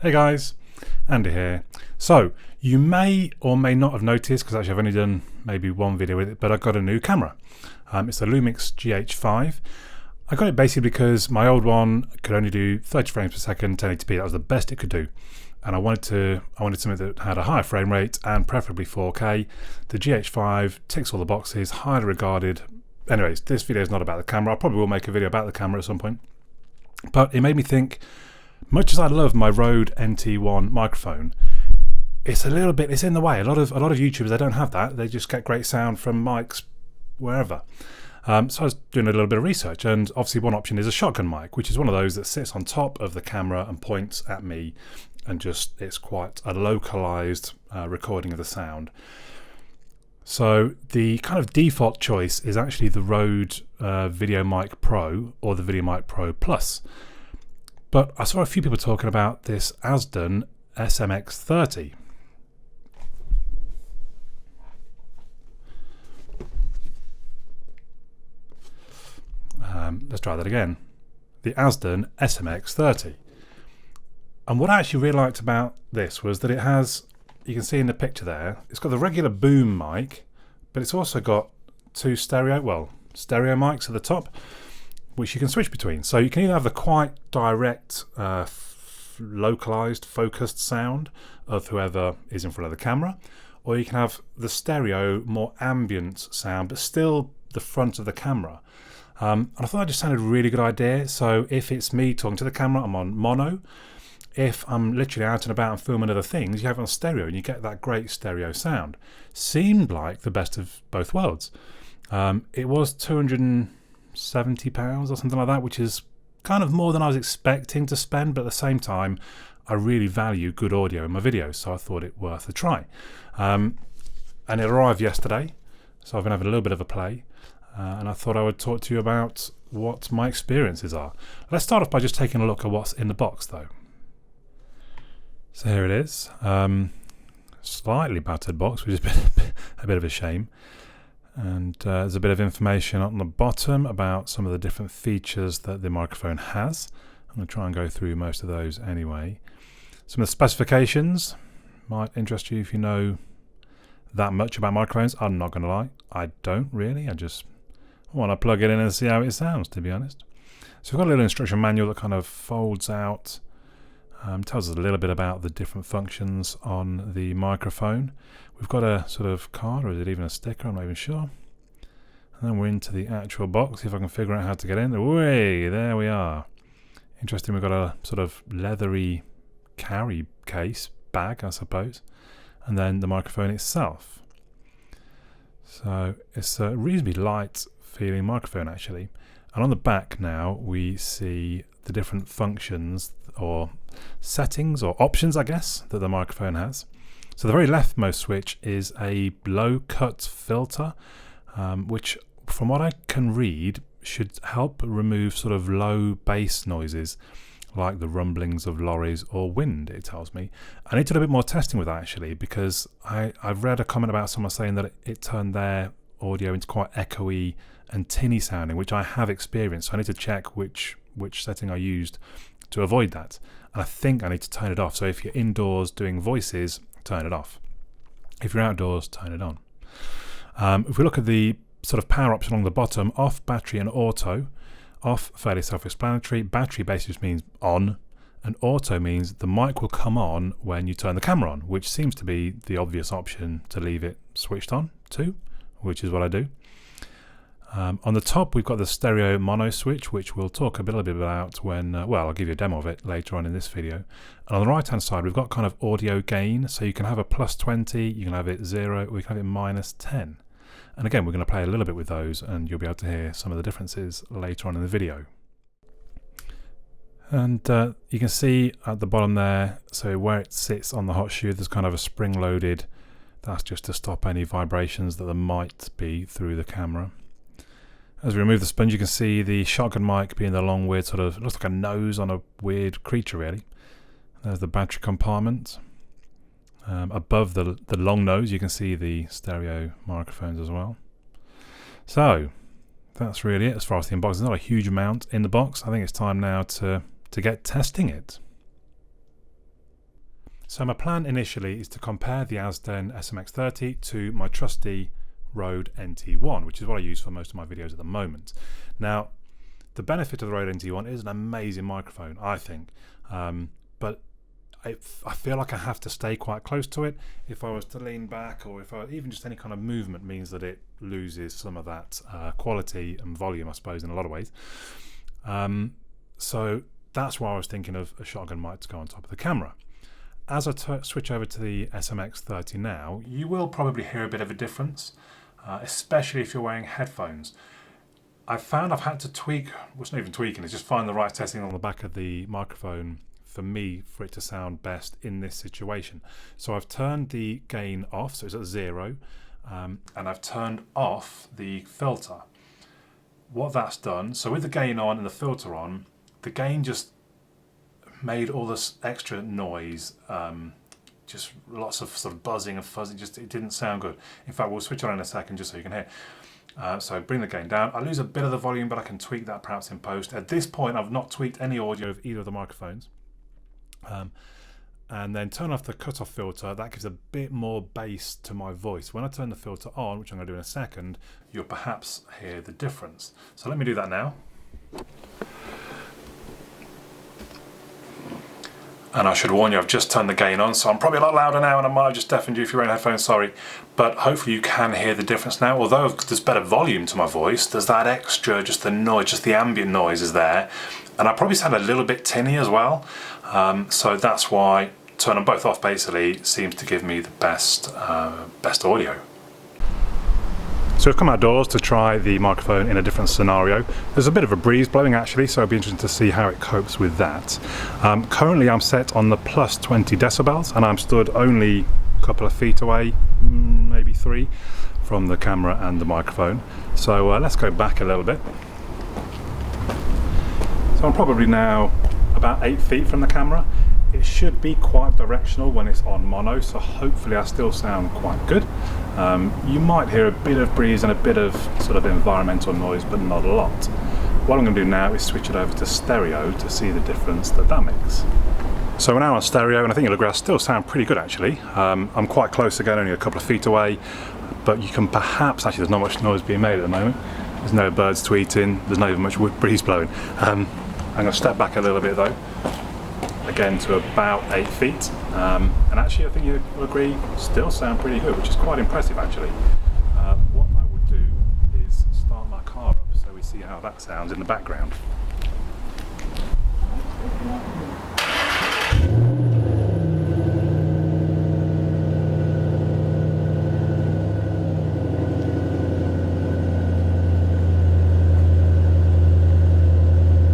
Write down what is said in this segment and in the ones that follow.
Hey guys, Andy here. So, you may or may not have noticed, because actually I've only done maybe one video with it, but I got a new camera. It's the Lumix GH5. I got it basically because my old one could only do 30 frames per second, 1080p. That was the best it could do. And I wanted something that had a higher frame rate and preferably 4K. The GH5 ticks all the boxes, highly regarded. Anyways, this video is not about the camera. I probably will make a video about the camera at some point. But it made me think, much as I love my Rode NT1 microphone, it's in the way. A lot of YouTubers, they don't have that. They just get great sound from mics wherever. So I was doing a little bit of research, and obviously one option is a shotgun mic, which is one of those that sits on top of the camera and points at me, and it's quite a localized recording of the sound. So the kind of default choice is actually the Rode VideoMic Pro or the VideoMic Pro Plus. But I saw a few people talking about this Azden SMX30. Let's try that again. The Azden SMX30. And what I actually really liked about this was that it has, you can see in the picture there, it's got the regular boom mic, but it's also got two stereo mics at the top, which you can switch between. So you can either have the quite direct, localized, focused sound of whoever is in front of the camera, or you can have the stereo, more ambient sound, but still the front of the camera. And I thought that just sounded a really good idea. So if it's me talking to the camera, I'm on mono. If I'm literally out and about and filming other things, you have it on stereo and you get that great stereo sound. Seemed like the best of both worlds. It was £270 or something like that, which is kind of more than I was expecting to spend, but at the same time I really value good audio in my videos, so I thought it worth a try. And it arrived yesterday, so I've been having a little bit of a play, and I thought I would talk to you about what my experiences are. Let's start off by just taking a look at what's in the box though. So here it is, slightly battered box, which is a bit of a shame. And there's a bit of information on the bottom about some of the different features that the microphone has. I'm going to try and go through most of those anyway. Some of the specifications might interest you if you know that much about microphones. I'm not going to lie, I don't really. I just want to plug it in and see how it sounds, to be honest. So we've got a little instruction manual that kind of folds out, tells us a little bit about the different functions on the microphone. We've got a sort of card, or is it even a sticker? I'm not even sure. And then we're into the actual box. See if I can figure out how to get in. Way, there we are. Interesting, we've got a sort of leathery carry case, bag, I suppose. And then the microphone itself. So it's a reasonably light feeling microphone actually. And on the back now we see the different functions or settings or options, I guess, that the microphone has. So the very leftmost switch is a low cut filter, which from what I can read should help remove sort of low bass noises like the rumblings of lorries or wind, it tells me. I need to do a bit more testing with that actually, because I've read a comment about someone saying that it turned their audio into quite echoey and tinny sounding, which I have experienced. So I need to check which setting I used to avoid that. And I think I need to turn it off. So if you're indoors doing voices, turn it off. If you're outdoors, turn it on. If we look at the sort of power option along the bottom, off, battery and auto. Off, fairly self-explanatory. Battery basically just means on, and auto means the mic will come on when you turn the camera on, which seems to be the obvious option to leave it switched on to, which is what I do. On the top we've got the stereo mono switch, which we'll talk a little bit about when, I'll give you a demo of it later on in this video. And on the right hand side we've got kind of audio gain, so you can have a plus 20, you can have it 0, or you can have it minus 10. And again, we're going to play a little bit with those and you'll be able to hear some of the differences later on in the video. And you can see at the bottom there, so where it sits on the hot shoe, there's kind of a spring loaded, that's just to stop any vibrations that there might be through the camera. As we remove the sponge, you can see the shotgun mic being the long weird sort of, it looks like a nose on a weird creature really. There's the battery compartment. Above the long nose you can see the stereo microphones as well. So that's really it as far as the unboxing. There's not a huge amount in the box. I think it's time now to get testing it. So my plan initially is to compare the Azden SMX30 to my trusty Rode NT1, which is what I use for most of my videos at the moment. Now, the benefit of the Rode NT1 is an amazing microphone, I think, but I feel like I have to stay quite close to it. If I was to lean back, or if even just any kind of movement means that it loses some of that quality and volume, I suppose, in a lot of ways. So that's why I was thinking of a shotgun mic to go on top of the camera. As I switch over to the SMX30 now, you will probably hear a bit of a difference, especially if you're wearing headphones. I've found I've had to tweak, well, it's not even tweaking, it's just find the right setting on the back of the microphone for me for it to sound best in this situation. So I've turned the gain off, so it's at 0, and I've turned off the filter. What that's done, so with the gain on and the filter on, the gain just made all this extra noise, just lots of sort of buzzing and fuzzing, it didn't sound good. In fact, we'll switch on in a second just so you can hear. So bring the gain down. I lose a bit of the volume, but I can tweak that perhaps in post. At this point, I've not tweaked any audio of either of the microphones. And then turn off the cutoff filter. That gives a bit more bass to my voice. When I turn the filter on, which I'm going to do in a second, you'll perhaps hear the difference. So let me do that now. And I should warn you, I've just turned the gain on, so I'm probably a lot louder now, and I might have just deafened you if you're wearing headphones, sorry. But hopefully you can hear the difference now. Although there's better volume to my voice, there's that extra, just the noise, just the ambient noise is there. And I probably sound a little bit tinny as well. So that's why turning them both off basically seems to give me the best audio. So we've come outdoors to try the microphone in a different scenario. There's a bit of a breeze blowing actually, so it'll be interesting to see how it copes with that. Currently I'm set on the plus 20 decibels, and I'm stood only a couple of feet away, maybe 3, from the camera and the microphone. So let's go back a little bit. So I'm probably now about 8 feet from the camera. It should be quite directional when it's on mono, so hopefully I still sound quite good. You might hear a bit of breeze and a bit of sort of environmental noise, but not a lot. What I'm going to do now is switch it over to stereo to see the difference that makes. So we're now on stereo, and I think you'll agree I still sound pretty good actually. I'm quite close again, only a couple of feet away, but you can perhaps, actually there's not much noise being made at the moment. There's no birds tweeting, there's not even much breeze blowing. I'm going to step back a little bit though, again to about 8 feet, and actually I think you'll agree still sound pretty good, which is quite impressive actually. What I would do is start my car up so we see how that sounds in the background.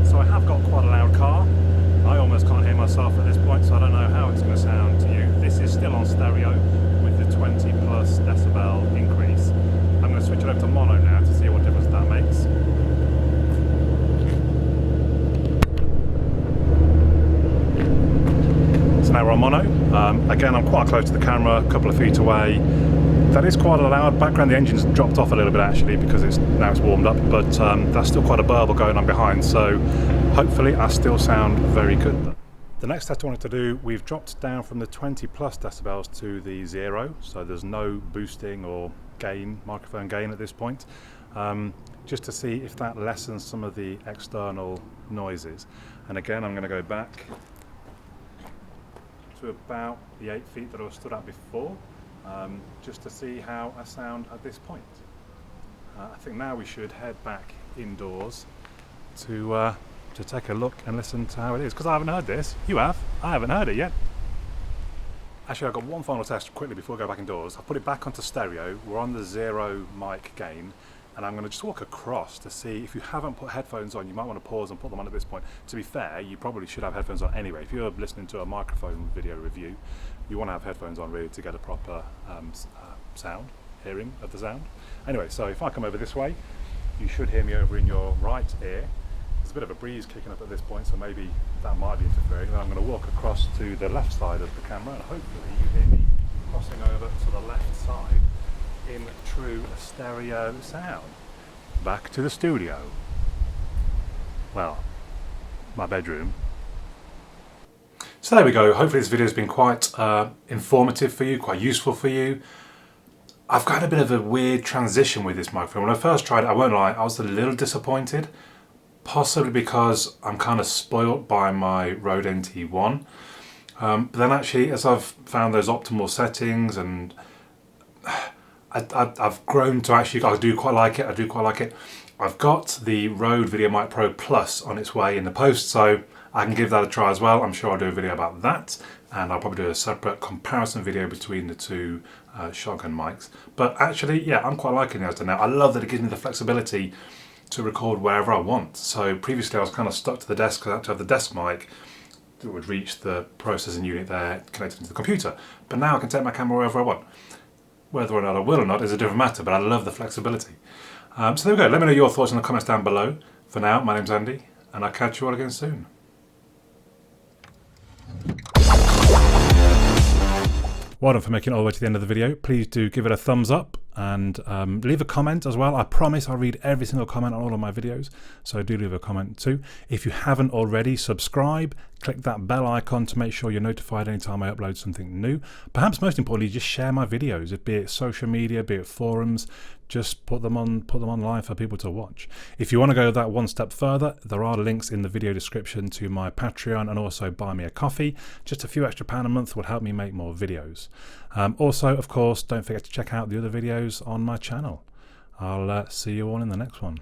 So I have got quite a loud car. I almost can't hear myself at this point, so I don't know how it's going to sound to you. This is still on stereo with the 20 plus decibel increase. I'm going to switch it over to mono now to see what difference that makes. So now we're on mono. Again, I'm quite close to the camera, a couple of feet away. That is quite a loud background. The engine's dropped off a little bit actually because now it's warmed up, but that's still quite a burble going on behind, so hopefully I still sound very good. The next test I wanted to do, we've dropped down from the 20 plus decibels to the 0, so there's no boosting or gain, microphone gain at this point, just to see if that lessens some of the external noises. And again, I'm going to go back to about the 8 feet that I was stood at before, just to see how I sound at this point. I think now we should head back indoors to take a look and listen to how it is, because I haven't heard this. You have. I haven't heard it yet. Actually, I've got one final test quickly before I go back indoors. I've put it back onto stereo. We're on the 0 mic gain, and I'm going to just walk across to see. If you haven't put headphones on, you might want to pause and put them on at this point. To be fair, you probably should have headphones on anyway. If you're listening to a microphone video review, you want to have headphones on really to get a proper hearing of the sound. Anyway, so if I come over this way, you should hear me over in your right ear. There's a bit of a breeze kicking up at this point, so maybe that might be interfering. Then I'm going to walk across to the left side of the camera, and hopefully you hear me crossing over to the left side in true stereo sound. Back to the studio. Well, my bedroom. So there we go. Hopefully this video has been quite informative for you, quite useful for you. I've got a bit of a weird transition with this microphone. When I first tried it, I won't lie, I was a little disappointed. Possibly because I'm kind of spoilt by my Rode NT1. But then actually, as I've found those optimal settings, and I've grown to actually, I do quite like it. I've got the Rode VideoMic Pro Plus on its way in the post, so I can give that a try as well. I'm sure I'll do a video about that, and I'll probably do a separate comparison video between the two shotgun mics. But actually, yeah, I'm quite liking the Asden now. I love that it gives me the flexibility to record wherever I want. So previously I was kind of stuck to the desk because I had to have the desk mic that would reach the processing unit there connected to the computer. But now I can take my camera wherever I want. Whether or not I will or not is a different matter, but I love the flexibility. So there we go. Let me know your thoughts in the comments down below. For now, my name's Andy, and I'll catch you all again soon. Well done for making it all the way to the end of the video. Please do give it a thumbs up and leave a comment as well. I promise I'll read every single comment on all of my videos, so do leave a comment too. If you haven't already, subscribe, click that bell icon to make sure you're notified anytime I upload something new. Perhaps most importantly, just share my videos, be it social media, be it forums. Just put them online for people to watch. If you want to go that one step further, there are links in the video description to my Patreon and also buy me a coffee. Just a few extra pound a month would help me make more videos. Also, of course, don't forget to check out the other videos on my channel. I'll see you all in the next one.